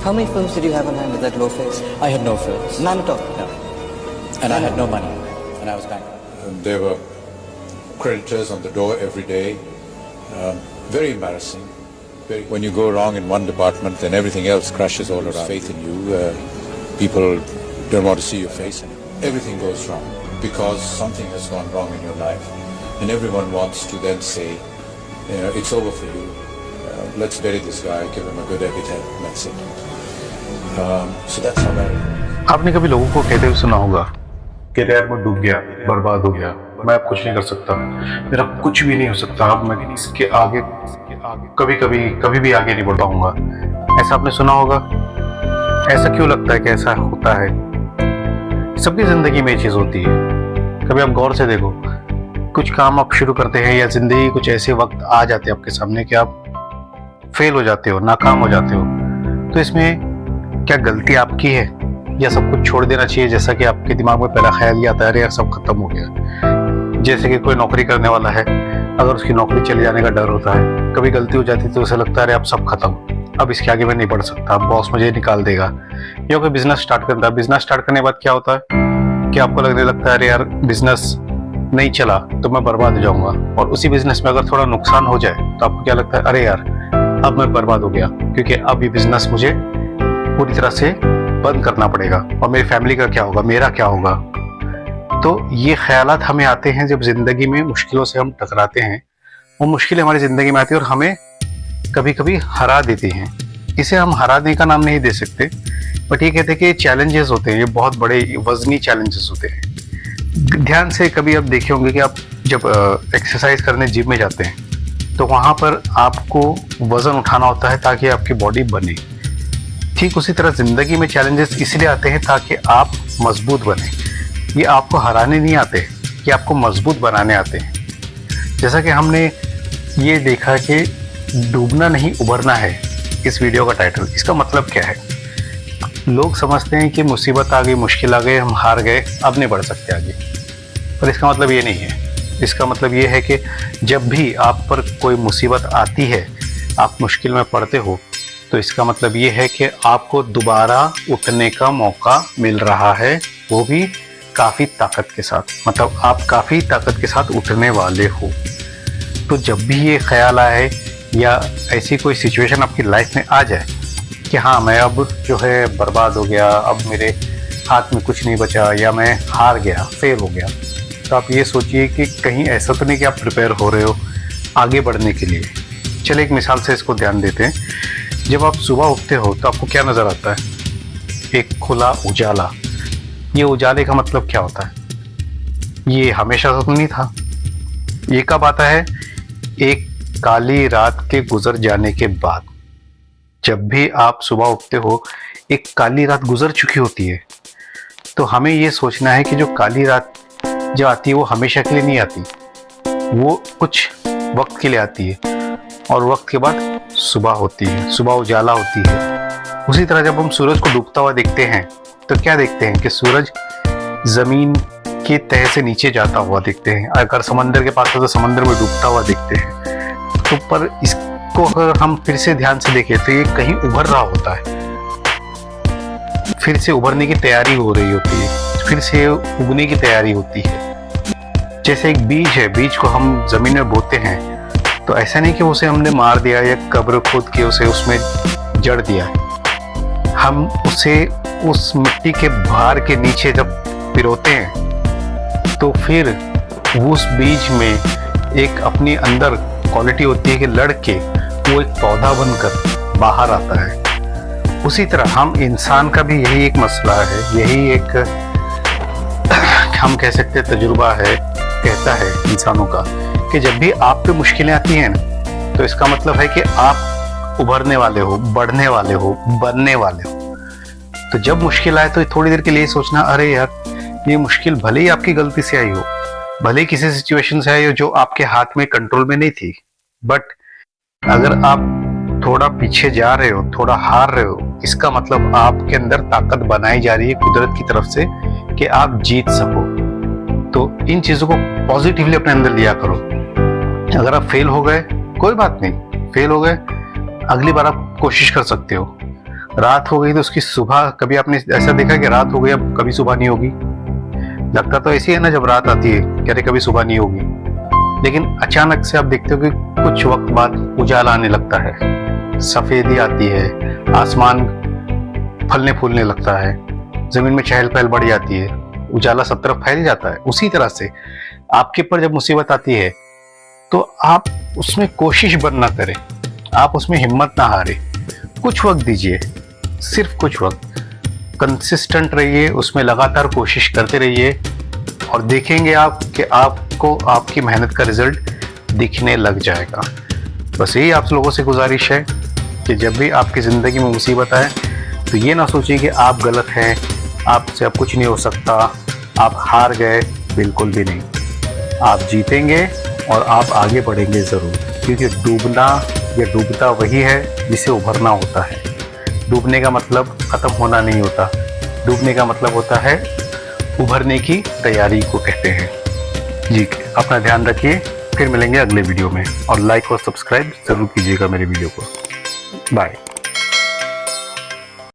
How many films did you have on hand with that low face? I had no films. None at all? No. And I had no money. And I was bankrupt. There were creditors on the door every day. Very embarrassing. When you go wrong in one department, then everything else crashes all around. Faith in you. People don't want to see your face. And everything goes wrong because something has gone wrong in your life. And everyone wants to then say, it's over for you. Let's bury this guy, give him a good epitaph, that's it. So that's how that. आपने कभी लोगों को कहते हुए सुना होगा कि यार मैं डूब गया, बर्बाद हो गया, मैं अब कुछ नहीं कर सकता, मेरा कुछ भी नहीं हो सकता, अब मैं इसके आगे कभी भी आगे नहीं बढ़ पाऊंगा। ऐसा आपने सुना होगा। ऐसा क्यों लगता है कि ऐसा होता है? सबकी जिंदगी में ये चीज होती है। कभी आप गौर से देखो, कुछ काम आप शुरू करते हैं या जिंदगी कुछ ऐसे वक्त आ जाते हैं आपके सामने कि आप फेल हो जाते हो, नाकाम हो जाते हो। तो इसमें क्या गलती आपकी है या सब कुछ छोड़ देना चाहिए? जैसा कि आपके दिमाग में पहला ख्याल ये आता है, अरे यार सब खत्म हो गया। जैसे कि कोई नौकरी करने वाला है, अगर उसकी नौकरी चले जाने का डर होता है, कभी गलती हो जाती है तो उसे लगता है अरे अब सब खत्म, अब इसके आगे मैं नहीं बढ़ सकता, बॉस मुझे निकाल देगा। या कोई बिजनेस स्टार्ट करता है, बिजनेस स्टार्ट करने के बाद क्या होता है कि आपको लगने लगता है अरे यार बिजनेस नहीं चला तो मैं बर्बाद हो जाऊंगा। और उसी बिजनेस में अगर थोड़ा नुकसान हो जाए तो आपको क्या लगता है, अरे यार अब मैं बर्बाद हो गया, क्योंकि अब ये बिजनेस मुझे पूरी तरह से बंद करना पड़ेगा और मेरी फैमिली का क्या होगा, मेरा क्या होगा। तो ये ख्यालात हमें आते हैं जब जिंदगी में मुश्किलों से हम टकराते हैं। वो मुश्किलें हमारी जिंदगी में आती है और हमें कभी कभी हरा देती हैं। इसे हम हराने का नाम नहीं दे सकते, बट ये कहते हैं कि चैलेंजेस होते हैं, ये बहुत बड़े वजनी चैलेंजेस होते हैं। ध्यान से कभी आप देखे होंगे कि आप जब एक्सरसाइज करने जिम में जाते हैं तो वहाँ पर आपको वजन उठाना होता है ताकि आपकी बॉडी बने। ठीक उसी तरह जिंदगी में चैलेंजेस इसलिए आते हैं ताकि आप मजबूत बने। ये आपको हराने नहीं आते, ये आपको मजबूत बनाने आते हैं। जैसा कि हमने ये देखा कि डूबना नहीं उभरना है इस वीडियो का टाइटल। इसका मतलब क्या है? लोग समझते हैं कि मुसीबत आ गई, मुश्किल आ गई, हम हार गए, अब नहीं बढ़ सकते आगे। पर इसका मतलब ये नहीं है। इसका मतलब ये है कि जब भी आप पर कोई मुसीबत आती है, आप मुश्किल में पड़ते हो, तो इसका मतलब ये है कि आपको दोबारा उठने का मौका मिल रहा है, वो भी काफ़ी ताकत के साथ। मतलब आप काफ़ी ताकत के साथ उठने वाले हो। तो जब भी ये ख्याल आए या ऐसी कोई सिचुएशन आपकी लाइफ में आ जाए कि हाँ मैं अब जो है बर्बाद हो गया, अब मेरे हाथ में कुछ नहीं बचा, या मैं हार गया, फेल हो गया, तो आप ये सोचिए कि कहीं ऐसा तो नहीं कि आप प्रिपेयर हो रहे हो आगे बढ़ने के लिए। चलिए एक मिसाल से इसको ध्यान देते हैं। जब आप सुबह उठते हो तो आपको क्या नज़र आता है? एक खुला उजाला। ये उजाले का मतलब क्या होता है? ये हमेशा तो नहीं था। ये कब आता है? एक काली रात के गुजर जाने के बाद। जब भी आप सुबह उठते हो, एक काली रात गुजर चुकी होती है। तो हमें ये सोचना है कि जो काली रात जो आती है वो हमेशा के लिए नहीं आती, वो कुछ वक्त के लिए आती है और वक्त के बाद सुबह होती है, सुबह उजाला होती है। उसी तरह जब हम सूरज को डूबता हुआ देखते हैं तो क्या देखते हैं कि सूरज जमीन के तह से नीचे जाता हुआ देखते हैं। अगर समंदर के पास हो तो समंदर में डूबता हुआ देखते हैं। तो पर इसको अगर हम फिर से ध्यान से देखें तो ये कहीं उभर रहा होता है, फिर से उभरने की तैयारी हो रही होती है, फिर से उगने की तैयारी होती है। जैसे एक बीज है, बीज को हम जमीन में बोते हैं तो ऐसा नहीं कि उसे हमने मार दिया या कब्र खोद के उसे उसमें जड़ दिया है। हम उसे उस मिट्टी के भार के नीचे जब पिरोते हैं तो फिर उस बीज में एक अपनी अंदर क्वालिटी होती है कि लड़के वो एक पौधा बनकर बाहर आता है। उसी तरह हम इंसान का भी यही एक मसला है, यही एक हम कह सकते हैं तजुर्बा है, कहता है इंसानों का कि जब भी आप पे मुश्किलें आती हैं ना, तो इसका मतलब है कि आप उभरने वाले हो, बढ़ने वाले हो, बनने वाले हो। तो जब मुश्किल आए तो थोड़ी देर के लिए सोचना, अरे यार ये मुश्किल भले ही आपकी गलती से आई हो, भले ही किसी सिचुएशन से आई हो जो आपके हाथ में कंट्रोल में नहीं थी, बट अगर आप थोड़ा पीछे जा रहे हो, थोड़ा हार रहे हो, इसका मतलब आपके अंदर ताकत बनाई जा रही है कुदरत की तरफ से कि आप जीत सको। तो इन चीजों को पॉजिटिवली अपने अंदर लिया करो। अगर आप फेल हो गए कोई बात नहीं, फेल हो गए, अगली बार आप कोशिश कर सकते हो। रात हो गई तो उसकी सुबह, कभी आपने ऐसा देखा कि रात हो गई अब कभी सुबह नहीं होगी? लगता तो ऐसी है ना, जब रात आती है कह रहे कभी सुबह नहीं होगी, लेकिन अचानक से आप देखते हो कि कुछ वक्त बाद उजाला आने लगता है, सफेदी आती है, आसमान फलने फूलने लगता है, जमीन में चहल पहल बढ़ जाती है, उजाला सब तरफ फैल जाता है। उसी तरह से आपके ऊपर जब मुसीबत आती है तो आप उसमें कोशिश बंद ना करें, आप उसमें हिम्मत ना हारें, कुछ वक्त दीजिए, सिर्फ कुछ वक्त, कंसिस्टेंट रहिए, उसमें लगातार कोशिश करते रहिए और देखेंगे आप कि आपको आपकी मेहनत का रिजल्ट दिखने लग जाएगा। बस यही आप लोगों से गुजारिश है कि जब भी आपकी ज़िंदगी में मुसीबत आए तो ये ना सोचिए कि आप गलत हैं, आपसे अब कुछ नहीं हो सकता, आप हार गए, बिल्कुल भी नहीं। आप जीतेंगे और आप आगे बढ़ेंगे ज़रूर, क्योंकि डूबना या डूबता वही है जिसे उभरना होता है। डूबने का मतलब ख़त्म होना नहीं होता, डूबने का मतलब होता है उभरने की तैयारी को कहते हैं। जी, अपना ध्यान रखिए, फिर मिलेंगे अगले वीडियो में और लाइक और सब्सक्राइब ज़रूर कीजिएगा मेरे वीडियो को। बाय।